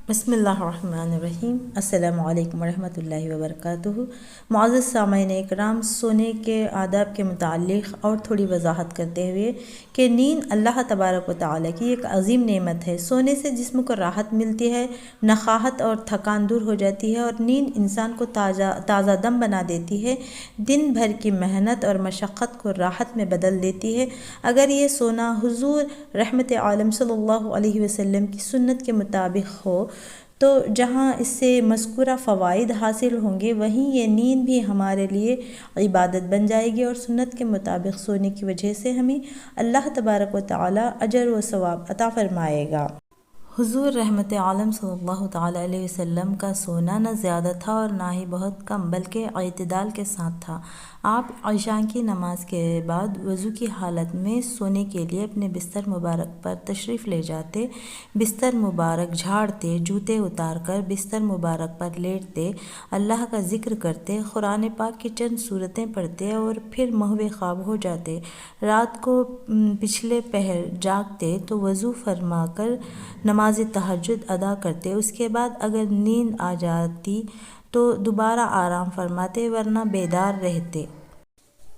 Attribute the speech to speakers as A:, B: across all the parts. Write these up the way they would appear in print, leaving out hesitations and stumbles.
A: بسم اللہ الرحمن الرحیم۔ السلام علیکم ورحمۃ اللہ وبرکاتہ۔ معزز سامعین اکرام، سونے کے آداب کے متعلق اور تھوڑی وضاحت کرتے ہوئے کہ نیند اللہ تبارک و تعالیٰ کی ایک عظیم نعمت ہے۔ سونے سے جسم کو راحت ملتی ہے، نخاہت اور تھکان دور ہو جاتی ہے اور نیند انسان کو تازہ دم بنا دیتی ہے، دن بھر کی محنت اور مشقت کو راحت میں بدل دیتی ہے۔ اگر یہ سونا حضور رحمت عالم صلی اللہ علیہ وسلم کی سنت کے مطابق ہو تو جہاں اس سے مذکورہ فوائد حاصل ہوں گے، وہیں یہ نیند بھی ہمارے لیے عبادت بن جائے گی اور سنت کے مطابق سونے کی وجہ سے ہمیں اللہ تبارک و تعالی اجر و ثواب عطا فرمائے گا۔ حضور رحمت عالم صلی اللہ تعالیٰ علیہ وسلم کا سونا نہ زیادہ تھا اور نہ ہی بہت کم، بلکہ اعتدال کے ساتھ تھا۔ آپ عشاء کی نماز کے بعد وضو کی حالت میں سونے کے لیے اپنے بستر مبارک پر تشریف لے جاتے، بستر مبارک جھاڑتے، جوتے اتار کر بستر مبارک پر لیٹتے، اللہ کا ذکر کرتے، قرآن پاک کی چند سورتیں پڑھتے اور پھر محو خواب ہو جاتے۔ رات کو پچھلے پہر جاگتے تو وضو فرما کر نماز تہجد ادا کرتے، اس کے بعد اگر نیند آ جاتی تو دوبارہ آرام فرماتے ورنہ بیدار رہتے۔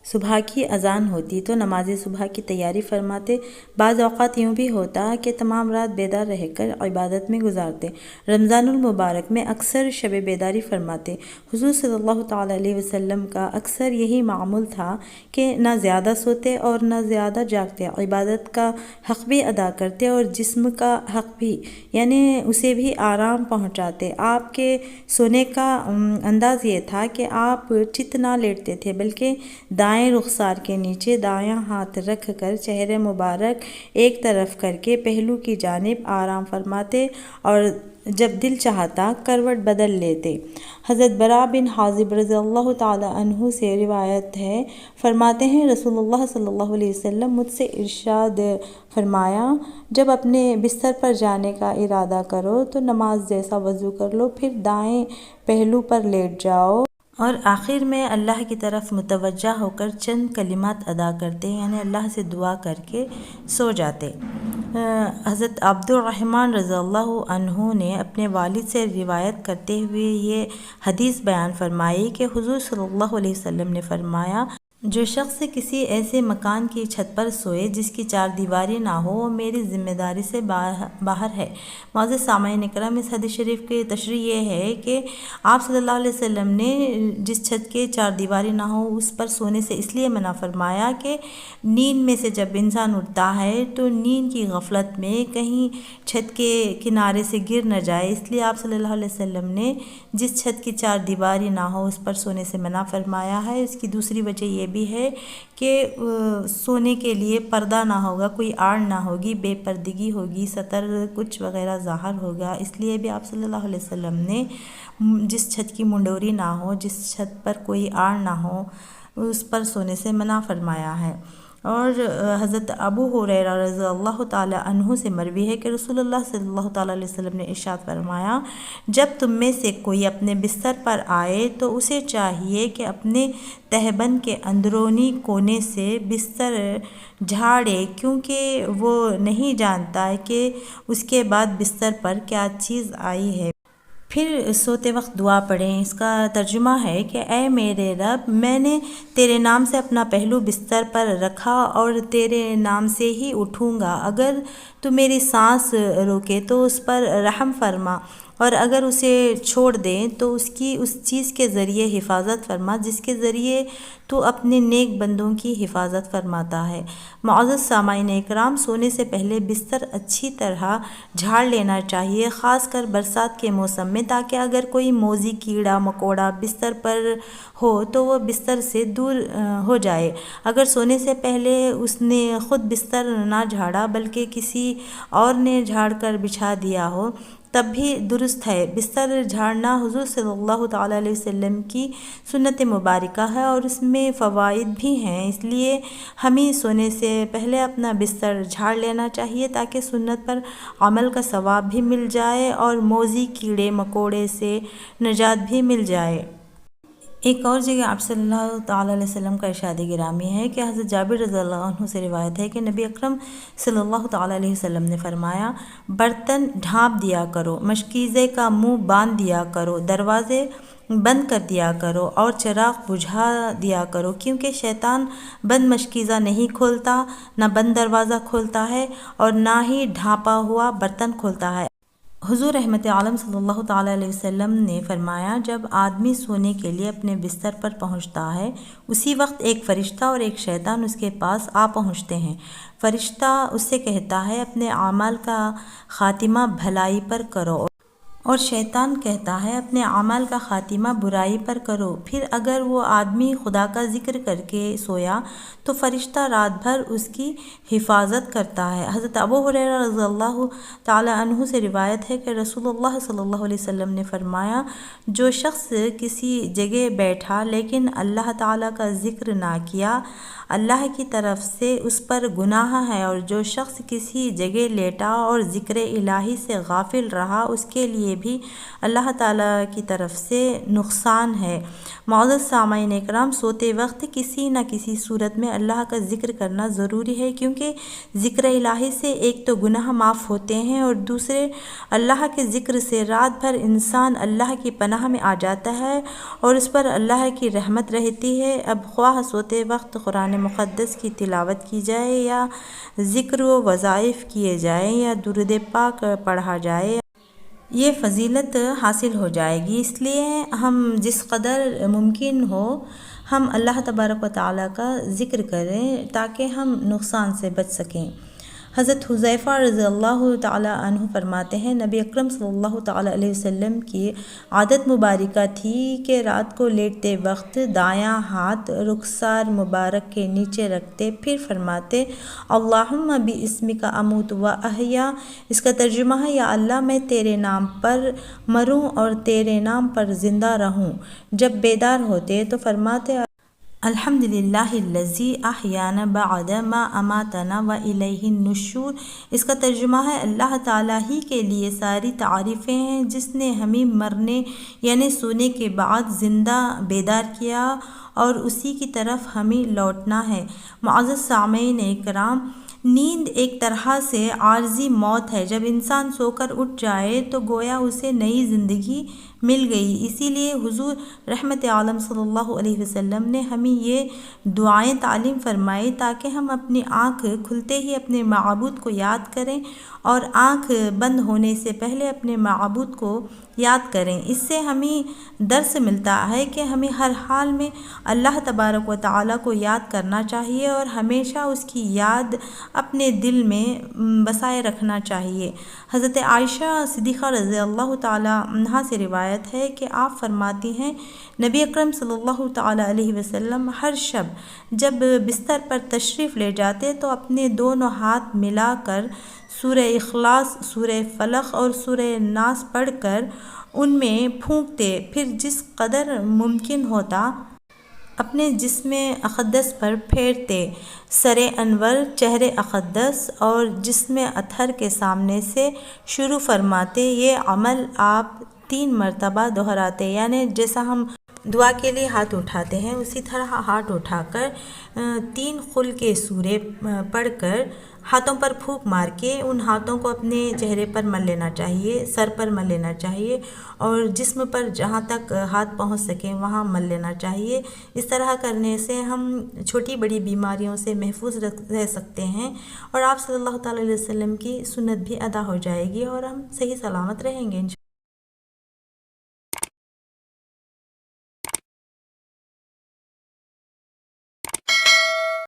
A: صبح کی اذان ہوتی تو نماز صبح کی تیاری فرماتے۔ بعض اوقات یوں بھی ہوتا کہ تمام رات بیدار رہ کر عبادت میں گزارتے۔ رمضان المبارک میں اکثر شب بیداری فرماتے۔ حضور صلی اللہ تعالیٰ علیہ وسلم کا اکثر یہی معمول تھا کہ نہ زیادہ سوتے اور نہ زیادہ جاگتے، عبادت کا حق بھی ادا کرتے اور جسم کا حق بھی، یعنی اسے بھی آرام پہنچاتے۔ آپ کے سونے کا انداز یہ تھا کہ آپ چت نہ لیٹتے تھے، بلکہ دائیں رخسار کے نیچے دایاں ہاتھ رکھ کر چہرے مبارک ایک طرف کر کے پہلو کی جانب آرام فرماتے اور جب دل چاہتا کروٹ بدل لیتے۔ حضرت براء بن عازب رضی اللہ تعالی عنہ سے روایت ہے، فرماتے ہیں رسول اللہ صلی اللہ علیہ وسلم مجھ سے ارشاد فرمایا، جب اپنے بستر پر جانے کا ارادہ کرو تو نماز جیسا وضو کر لو، پھر دائیں پہلو پر لیٹ جاؤ اور آخر میں اللہ کی طرف متوجہ ہو کر چند کلمات ادا کرتے، یعنی اللہ سے دعا کر کے سو جاتے۔ حضرت عبد الرحمن رضی اللہ عنہ نے اپنے والد سے روایت کرتے ہوئے یہ حدیث بیان فرمائی کہ حضور صلی اللہ علیہ وسلم نے فرمایا، جو شخص کسی ایسے مکان کی چھت پر سوئے جس کی چار دیواری نہ ہو، وہ میری ذمہ داری سے باہر ہے۔ معزز سامعین اکرام، اس حدیث شریف کی تشریح یہ ہے کہ آپ صلی اللہ علیہ وسلم نے جس چھت کے چار دیواری نہ ہو اس پر سونے سے اس لیے منع فرمایا کہ نیند میں سے جب انسان اٹھتا ہے تو نیند کی غفلت میں کہیں چھت کے کنارے سے گر نہ جائے، اس لیے آپ صلی اللہ علیہ وسلم نے جس چھت کی چار دیواری نہ ہو اس پر سونے سے منع فرمایا ہے۔ اس کی دوسری وجہ یہ بھی ہے کہ سونے کے لیے پردہ نہ ہوگا، کوئی آڑ نہ ہوگی، بے پردگی ہوگی، سطر کچھ وغیرہ ظاہر ہوگا، اس لیے بھی آپ صلی اللہ علیہ وسلم نے جس چھت کی منڈوری نہ ہو، جس چھت پر کوئی آڑ نہ ہو، اس پر سونے سے منع فرمایا ہے۔ اور حضرت ابو ہریرہ رضی اللہ تعالی عنہ سے مروی ہے کہ رسول اللہ صلی اللہ تعالیٰ علیہ وسلم نے ارشاد فرمایا، جب تم میں سے کوئی اپنے بستر پر آئے تو اسے چاہیے کہ اپنے تہبند کے اندرونی کونے سے بستر جھاڑے، کیونکہ وہ نہیں جانتا کہ اس کے بعد بستر پر کیا چیز آئی ہے۔ پھر سوتے وقت دعا پڑھیں۔ اس کا ترجمہ ہے کہ اے میرے رب، میں نے تیرے نام سے اپنا پہلو بستر پر رکھا اور تیرے نام سے ہی اٹھوں گا۔ اگر تو میری سانس روکے تو اس پر رحم فرما، اور اگر اسے چھوڑ دیں تو اس کی اس چیز کے ذریعے حفاظت فرما جس کے ذریعے تو اپنے نیک بندوں کی حفاظت فرماتا ہے۔ معزز سامعین اکرام، سونے سے پہلے بستر اچھی طرح جھاڑ لینا چاہیے، خاص کر برسات کے موسم میں، تاکہ اگر کوئی موذی کیڑا مکوڑا بستر پر ہو تو وہ بستر سے دور ہو جائے۔ اگر سونے سے پہلے اس نے خود بستر نہ جھاڑا بلکہ کسی اور نے جھاڑ کر بچھا دیا ہو تب بھی درست ہے۔ بستر جھاڑنا حضور صلی اللہ تعالیٰ علیہ وسلم کی سنت مبارکہ ہے اور اس میں فوائد بھی ہیں، اس لیے ہمیں سونے سے پہلے اپنا بستر جھاڑ لینا چاہیے تاکہ سنت پر عمل کا ثواب بھی مل جائے اور موذی کیڑے مکوڑے سے نجات بھی مل جائے۔ ایک اور جگہ آپ صلی اللہ تعالیٰ علیہ وسلم کا ارشاد گرامی ہے کہ حضرت جابر رضی اللہ عنہ سے روایت ہے کہ نبی اکرم صلی اللہ تعالیٰ علیہ وسلم نے فرمایا، برتن ڈھانپ دیا کرو، مشکیزے کا منہ باندھ دیا کرو، دروازے بند کر دیا کرو اور چراغ بجھا دیا کرو، کیونکہ شیطان بند مشکیزہ نہیں کھولتا، نہ بند دروازہ کھولتا ہے اور نہ ہی ڈھانپا ہوا برتن کھولتا ہے۔ حضور رحمت عالم صلی اللہ تعالیٰ علیہ وسلم نے فرمایا، جب آدمی سونے کے لیے اپنے بستر پر پہنچتا ہے، اسی وقت ایک فرشتہ اور ایک شیطان اس کے پاس آ پہنچتے ہیں۔ فرشتہ اس سے کہتا ہے، اپنے اعمال کا خاتمہ بھلائی پر کرو، اور شیطان کہتا ہے، اپنے اعمال کا خاتمہ برائی پر کرو۔ پھر اگر وہ آدمی خدا کا ذکر کر کے سویا تو فرشتہ رات بھر اس کی حفاظت کرتا ہے۔ حضرت ابو ہریرہ رضی اللہ تعالی عنہ سے روایت ہے کہ رسول اللہ صلی اللہ علیہ وسلم نے فرمایا، جو شخص کسی جگہ بیٹھا لیکن اللہ تعالیٰ کا ذکر نہ کیا، اللہ کی طرف سے اس پر گناہ ہے، اور جو شخص کسی جگہ لیٹا اور ذکر الہی سے غافل رہا، اس کے لیے بھی اللہ تعالیٰ کی طرف سے نقصان ہے۔ معزز سامعین اکرام، سوتے وقت کسی نہ کسی صورت میں اللہ کا ذکر کرنا ضروری ہے، کیونکہ ذکر الہی سے ایک تو گناہ معاف ہوتے ہیں، اور دوسرے اللہ کے ذکر سے رات بھر انسان اللہ کی پناہ میں آ جاتا ہے اور اس پر اللہ کی رحمت رہتی ہے۔ اب خواہ سوتے وقت قرآن مقدس کی تلاوت کی جائے یا ذکر و وظائف کیے جائیں یا درود پاک پڑھا جائے، یہ فضیلت حاصل ہو جائے گی۔ اس لیے ہم جس قدر ممکن ہو ہم اللہ تبارک و تعالیٰ کا ذکر کریں تاکہ ہم نقصان سے بچ سکیں۔ حضرت حذیفہ رضی اللہ تعالیٰ عنہ فرماتے ہیں، نبی اکرم صلی اللہ تعالیٰ علیہ وسلم کی عادت مبارکہ تھی کہ رات کو لیٹتے وقت دایاں ہاتھ رخسار مبارک کے نیچے رکھتے، پھر فرماتے، اللہم باسمک اموت و احیا۔ اس کا ترجمہ ہے، یا اللہ میں تیرے نام پر مروں اور تیرے نام پر زندہ رہوں۔ جب بیدار ہوتے تو فرماتے، الحمدللہ الذی احیانا بعد ما اماتنا والیہ النشور۔ اس کا ترجمہ ہے، اللہ تعالیٰ ہی کے لیے ساری تعریفیں ہیں جس نے ہمیں مرنے یعنی سونے کے بعد زندہ بیدار کیا اور اسی کی طرف ہمیں لوٹنا ہے۔ معزز سامعین اکرام، نیند ایک طرح سے عارضی موت ہے۔ جب انسان سو کر اٹھ جائے تو گویا اسے نئی زندگی مل گئی۔ اسی لیے حضور رحمت عالم صلی اللہ علیہ وسلم نے ہمیں یہ دعائیں تعلیم فرمائی تاکہ ہم اپنی آنکھ کھلتے ہی اپنے معبود کو یاد کریں اور آنکھ بند ہونے سے پہلے اپنے معبود کو یاد کریں۔ اس سے ہمیں درس ملتا ہے کہ ہمیں ہر حال میں اللہ تبارک و تعالیٰ کو یاد کرنا چاہیے اور ہمیشہ اس کی یاد اپنے دل میں بسائے رکھنا چاہیے۔ حضرت عائشہ صدیقہ رضی اللہ تعالیٰ عنہا سے روایت ہے کہ آپ فرماتی ہیں، نبی اکرم صلی اللہ تعالیٰ علیہ وسلم ہر شب جب بستر پر تشریف لے جاتے تو اپنے دونوں ہاتھ ملا کر سورہ اخلاص، سورہ فلق اور سورہ ناس پڑھ کر ان میں پھونکتے، پھر جس قدر ممکن ہوتا اپنے جسم اقدس پر پھیرتے، سر انور، چہرے اقدس اور جسم اطہر کے سامنے سے شروع فرماتے۔ یہ عمل آپ 3 مرتبہ دہراتے، یعنی جیسا ہم دعا کے لیے ہاتھ اٹھاتے ہیں اسی طرح ہاتھ اٹھا کر 3 قل کے سورے پڑھ کر ہاتھوں پر پھونک مار کے ان ہاتھوں کو اپنے چہرے پر مل لینا چاہیے، سر پر مل لینا چاہیے اور جسم پر جہاں تک ہاتھ پہنچ سکیں وہاں مل لینا چاہیے۔ اس طرح کرنے سے ہم چھوٹی بڑی بیماریوں سے محفوظ رہ سکتے ہیں اور آپ صلی اللہ تعالیٰ علیہ وسلم کی سنت بھی ادا ہو جائے گی اور ہم صحیح سلامت رہیں گے۔